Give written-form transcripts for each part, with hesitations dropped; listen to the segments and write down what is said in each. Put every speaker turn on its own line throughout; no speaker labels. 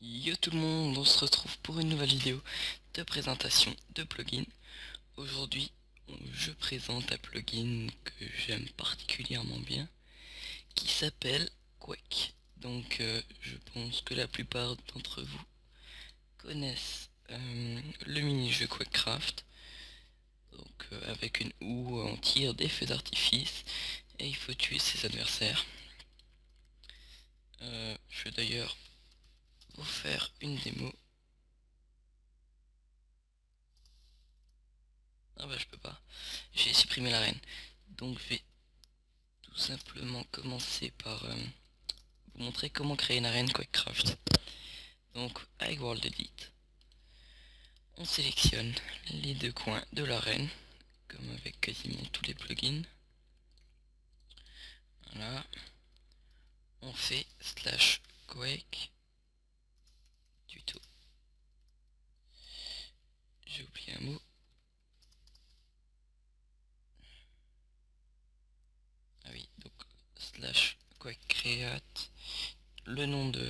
Yo tout le monde, on se retrouve pour une nouvelle vidéo de présentation de plugin. Aujourd'hui, je présente un plugin que j'aime particulièrement bien qui s'appelle Quake. Donc je pense que la plupart d'entre vous connaissent le mini-jeu Quakecraft. Donc avec une houe, on tire des feux d'artifice et il faut tuer ses adversaires. Je vais d'ailleurs vous faire une démo. Ah bah je peux pas. J'ai supprimé l'arène. Donc je vais tout simplement commencer par vous montrer comment créer une arène Quakecraft. Donc avec World Edit, on sélectionne les deux coins de l'arène, comme avec quasiment tous les plugins. Voilà. On fait /quake tuto. J'ai oublié un mot. Ah oui, donc /quake create le nom de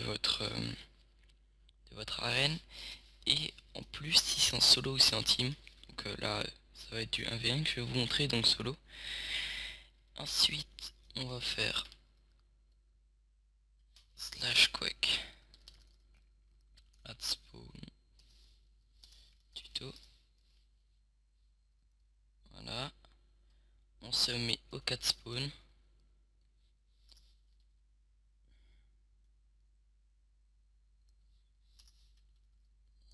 votre arène. Et en plus, si c'est en solo ou c'est en team, donc là ça va être du 1v1 que je vais vous montrer, donc solo. Ensuite on va faire /quake add spawn tuto. Voilà, on se met au 4 spawn.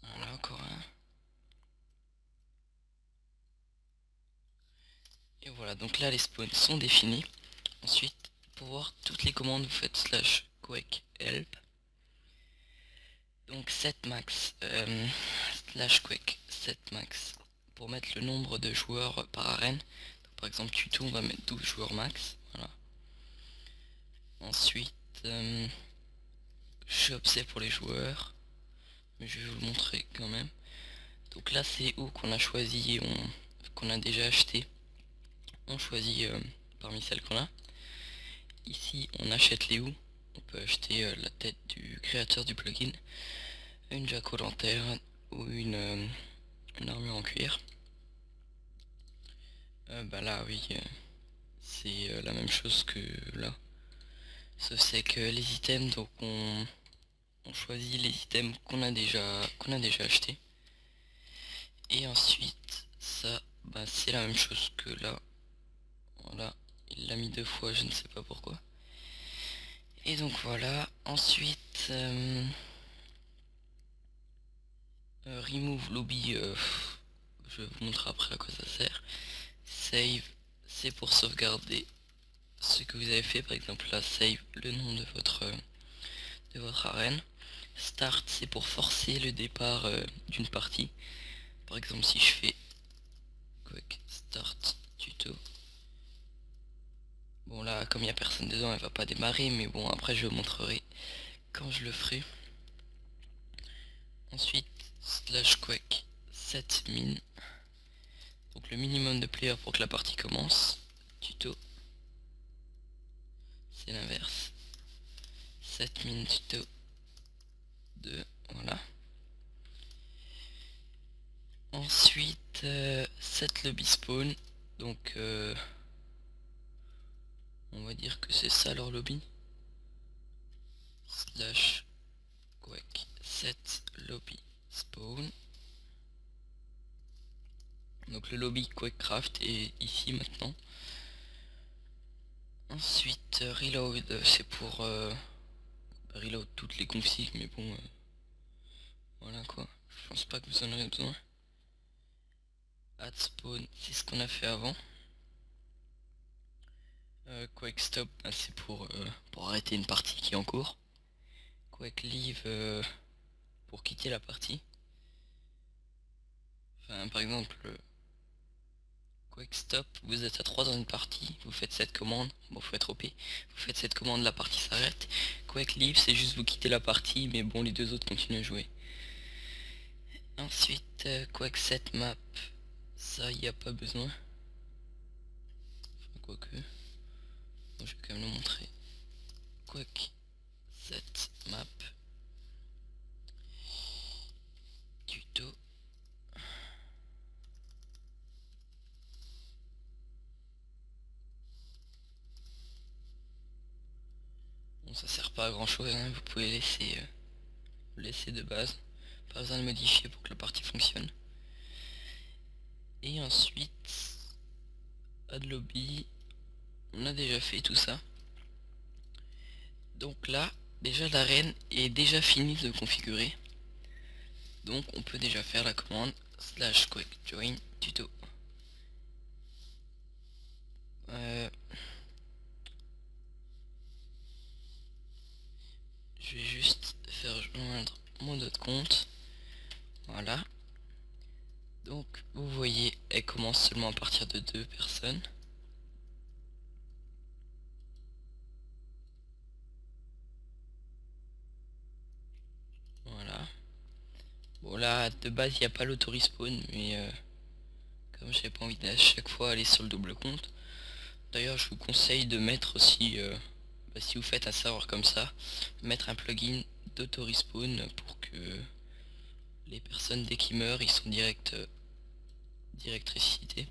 Voilà, encore un. Et voilà, donc là les spawns sont définis. Ensuite, pour voir toutes les commandes, vous faites /quake help. Donc set max, /quake set max pour mettre le nombre de joueurs par arène. Donc, par exemple tuto, on va mettre 12 joueurs max. Voilà. Ensuite, shop c'est pour les joueurs, mais je vais vous le montrer quand même. Donc là c'est où qu'on a choisi, qu'on a déjà acheté. On choisit parmi celles qu'on a. Ici on achète les houes. On peut acheter la tête du créateur du plugin, une jack-o'-lanterne ou une armure en cuir. Bah là oui, c'est la même chose que là. Sauf c'est que les items, donc on choisit les items qu'on a déjà acheté. Et ensuite ça, bah, c'est la même chose que là. Voilà, il l'a mis deux fois, je ne sais pas pourquoi. Et donc voilà, ensuite remove lobby, je vais vous montrer après à quoi ça sert. Save, c'est pour sauvegarder ce que vous avez fait, par exemple là, save le nom de votre arène. Start, c'est pour forcer le départ d'une partie. Par exemple si je fais quick start tuto, bon là comme il n'y a personne dedans elle va pas démarrer, mais bon après je vous montrerai quand je le ferai. Ensuite /quake set min, donc le minimum de players pour que la partie commence. Tuto, c'est l'inverse, set min tuto 2, voilà. Ensuite set lobby spawn, donc on va dire que c'est ça leur lobby. /quake set lobby spawn, donc le lobby Quakecraft est ici maintenant. Ensuite reload, c'est pour reload toutes les configs, mais bon voilà quoi, je pense pas que vous en aurez besoin. Add spawn, c'est ce qu'on a fait avant. Quake stop, bah, c'est pour arrêter une partie qui est en cours. Quake leave, pour quitter la partie. Enfin par exemple Quake stop, vous êtes à 3 dans une partie, vous faites cette commande, bon faut être OP, vous faites cette commande, la partie s'arrête. Quake leave, c'est juste vous quittez la partie, mais bon les deux autres continuent à jouer. Ensuite Quake set map, ça y a pas besoin. Enfin, quoique, bon, je vais quand même le montrer. Quake set map, Bon, ça sert pas à grand chose, hein. Vous pouvez laisser de base. Pas besoin de modifier pour que la partie fonctionne. Et ensuite, add lobby. On a déjà fait tout ça. Donc là, déjà l'arène est déjà finie de configurer. Donc on peut déjà faire la commande /quick join tuto. Je vais juste faire joindre mon autre compte. Voilà. Donc vous voyez, elle commence seulement à partir de 2 personnes. Voilà. Bon là, de base, il n'y a pas l'auto-respawn, mais comme j'ai pas envie d'à chaque fois aller sur le double compte. D'ailleurs, je vous conseille de mettre aussi, si vous faites un serveur comme ça, mettre un plugin d'auto-respawn pour que les personnes, dès qu'ils meurent, ils sont direct ressuscités.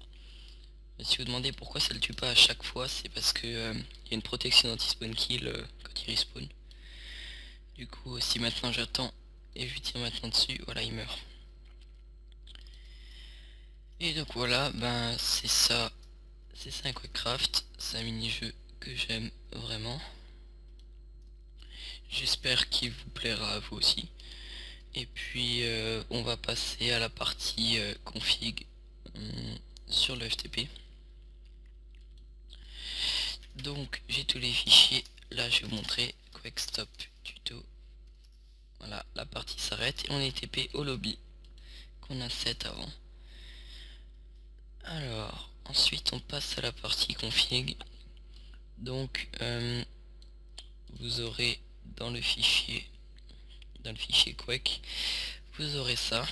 Si vous demandez pourquoi ça le tue pas à chaque fois, c'est parce que y a une protection anti-spawn kill quand il respawn. Du coup, si maintenant j'attends et je lui tire maintenant dessus, voilà, il meurt. Et donc voilà, ben c'est ça un Quakecraft, c'est un mini-jeu que j'aime vraiment. J'espère qu'il vous plaira à vous aussi. Et puis on va passer à la partie config sur le FTP. Donc j'ai tous les fichiers, là je vais vous montrer Quake Stop Tuto. Voilà, la partie s'arrête et on est TP au lobby qu'on a set avant. Alors ensuite on passe à la partie config. Donc vous aurez dans le fichier Quake, vous aurez ça.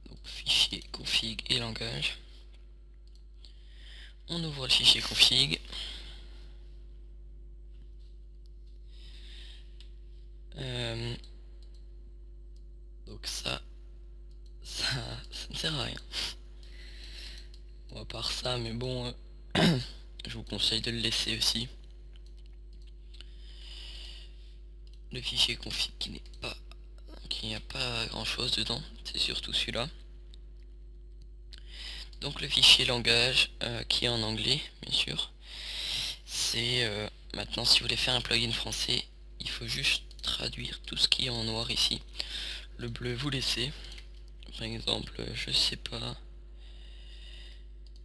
Donc fichier config et langage. On ouvre le fichier config. Donc ça ne sert à rien. Bon, à part ça, mais bon, je vous conseille de le laisser aussi. Le fichier config qui n'y a pas grand chose dedans, c'est surtout celui-là. Donc le fichier langage qui est en anglais, bien sûr. C'est maintenant, si vous voulez faire un plugin français, il faut juste traduire tout ce qui est en noir ici. Le bleu vous laissez. Par exemple, je sais pas,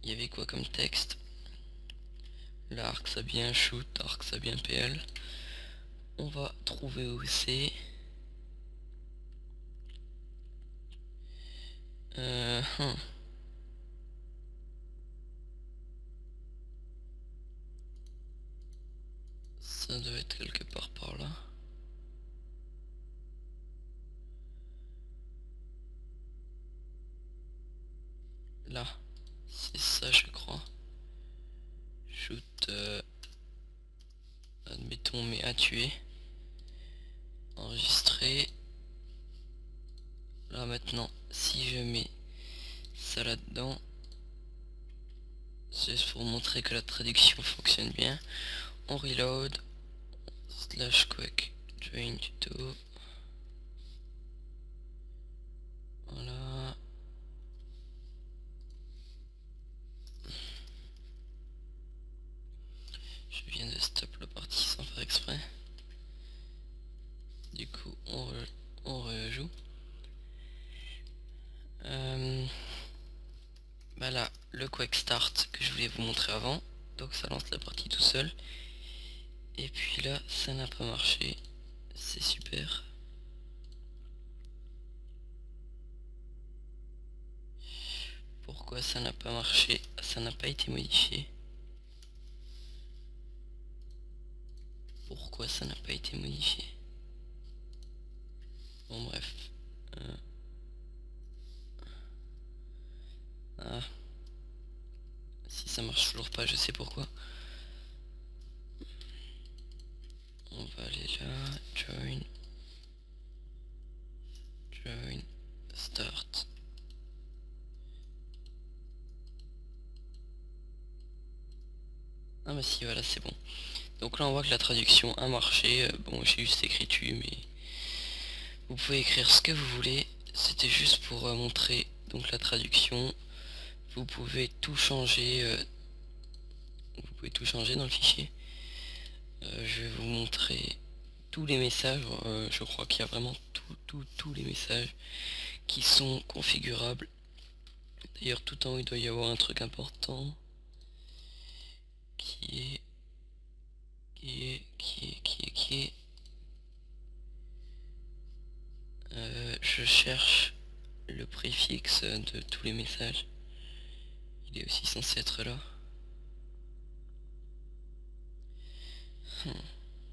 il y avait quoi comme texte? L'arc ça bien shoot, arc ça bien PL. On va trouver OC. Ça doit être quelque part par là. Là, c'est ça je crois. Shoot, admettons, mais à tuer. Enregistrer. Là maintenant, si je mets ça là-dedans, c'est pour montrer que la traduction fonctionne bien. On reload, /quick join tuto. Voilà. Je viens de stop la partie sans faire exprès. Du coup, on rejoue. Voilà le Quake Start que je voulais vous montrer avant. Donc ça lance la partie tout seul. Et puis là, ça n'a pas marché. C'est super. Pourquoi ça n'a pas marché? Ça n'a pas été modifié. Pourquoi ça n'a pas été modifié? Bon bref. Ah. Si ça marche toujours pas, je sais pourquoi. On va aller là, join, start. Ah bah si, voilà, c'est bon. Donc là on voit que la traduction a marché. Bon, j'ai juste écrit tu, mais vous pouvez écrire ce que vous voulez. C'était juste pour montrer donc la traduction. Vous pouvez tout changer. Vous pouvez tout changer dans le fichier. Je vais vous montrer tous les messages. Je crois qu'il y a vraiment tous les messages qui sont configurables. D'ailleurs, tout en haut il doit y avoir un truc important qui est. Je cherche le préfixe de tous les messages. Il est aussi censé être là.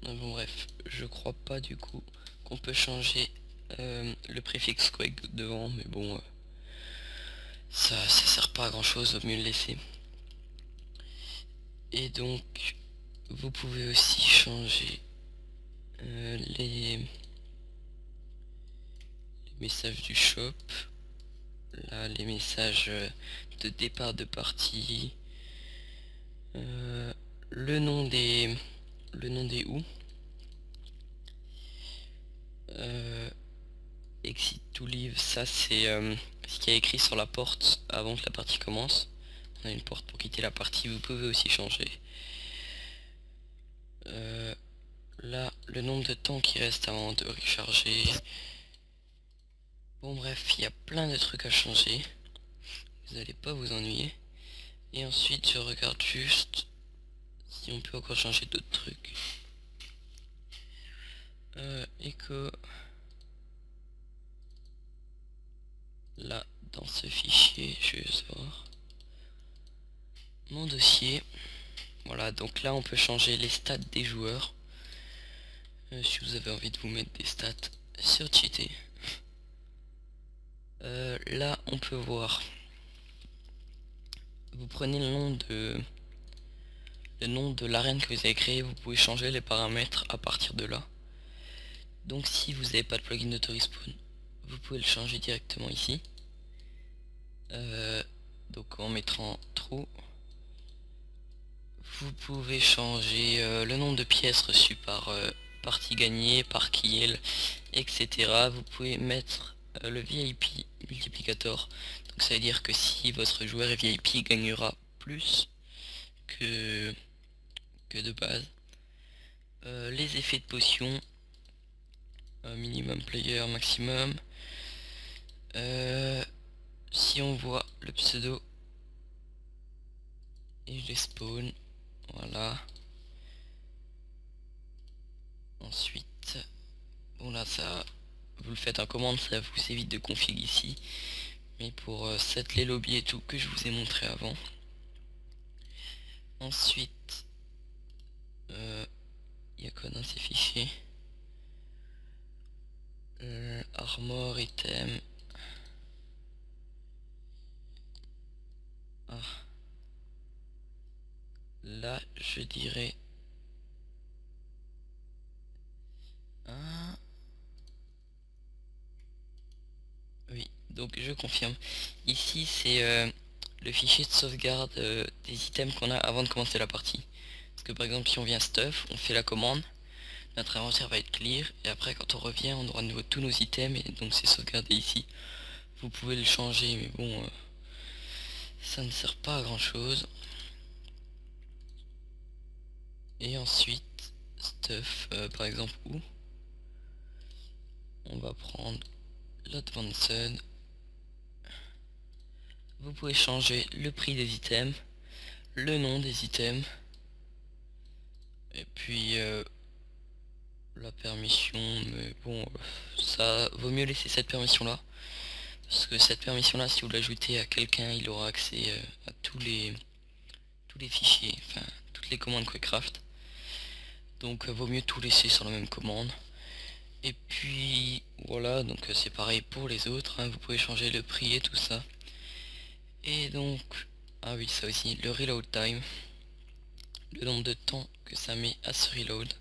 Bon bref, je crois pas du coup qu'on peut changer le préfixe Quake devant, mais bon, ça sert pas à grand chose, vaut mieux le laisser. Et donc, vous pouvez aussi changer les messages du shop. Là, les messages de départ de partie, le nom des où, exit to leave, ça c'est ce qui est écrit sur la porte avant que la partie commence. On a une porte pour quitter la partie, vous pouvez aussi changer. Là, le nombre de temps qui reste avant de recharger. Bon bref, il y a plein de trucs à changer. Vous n'allez pas vous ennuyer. Et ensuite, je regarde juste si on peut encore changer d'autres trucs. Echo. Là, dans ce fichier, je vais voir mon dossier. Voilà, donc là, on peut changer les stats des joueurs. Si vous avez envie de vous mettre des stats sur cheater. Là, on peut voir. Vous prenez le nom de l'arène que vous avez créé, vous pouvez changer les paramètres à partir de là. Donc si vous n'avez pas de plugin d'autorespawn, vous pouvez le changer directement ici. Donc en mettant true, vous pouvez changer le nombre de pièces reçues par partie gagnée, par kill, etc. Vous pouvez mettre le VIP multiplicator. Donc ça veut dire que si votre joueur est VIP, il gagnera plus que de base. Les effets de potion, minimum player, maximum. Si on voit le pseudo et je les spawn, voilà. Ensuite, bon là ça, vous le faites en commande, ça vous évite de config ici. Mais pour set les lobbies et tout que je vous ai montré avant. Ensuite, il y a quoi dans ces fichiers? Armor, item. Ah. Là, je dirais... Ah. Oui, donc je confirme. Ici, c'est le fichier de sauvegarde des items qu'on a avant de commencer la partie. Parce que par exemple, si on vient stuff, on fait la commande, notre inventaire va être clear, et après quand on revient, on aura de nouveau tous nos items, et donc c'est sauvegardé ici. Vous pouvez le changer, mais bon, ça ne sert pas à grand chose. Et ensuite, stuff, par exemple, où on va prendre l'advanced. Vous pouvez changer le prix des items, le nom des items, et puis la permission, mais bon, ça vaut mieux laisser cette permission là, parce que cette permission là, si vous l'ajoutez à quelqu'un, il aura accès à tous les fichiers, enfin toutes les commandes Quakecraft. Donc vaut mieux tout laisser sur la même commande. Et puis voilà, donc c'est pareil pour les autres, hein, vous pouvez changer le prix et tout ça. Et donc, ah oui, ça aussi, le reload time, le nombre de temps que ça met à se reload,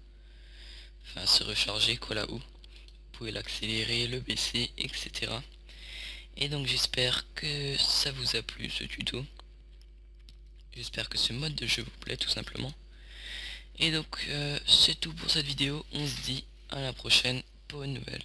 enfin à se recharger quoi là où. Vous pouvez l'accélérer, le baisser, etc. Et donc j'espère que ça vous a plu ce tuto. J'espère que ce mode de jeu vous plaît tout simplement. Et donc c'est tout pour cette vidéo, on se dit à la prochaine pour une nouvelle.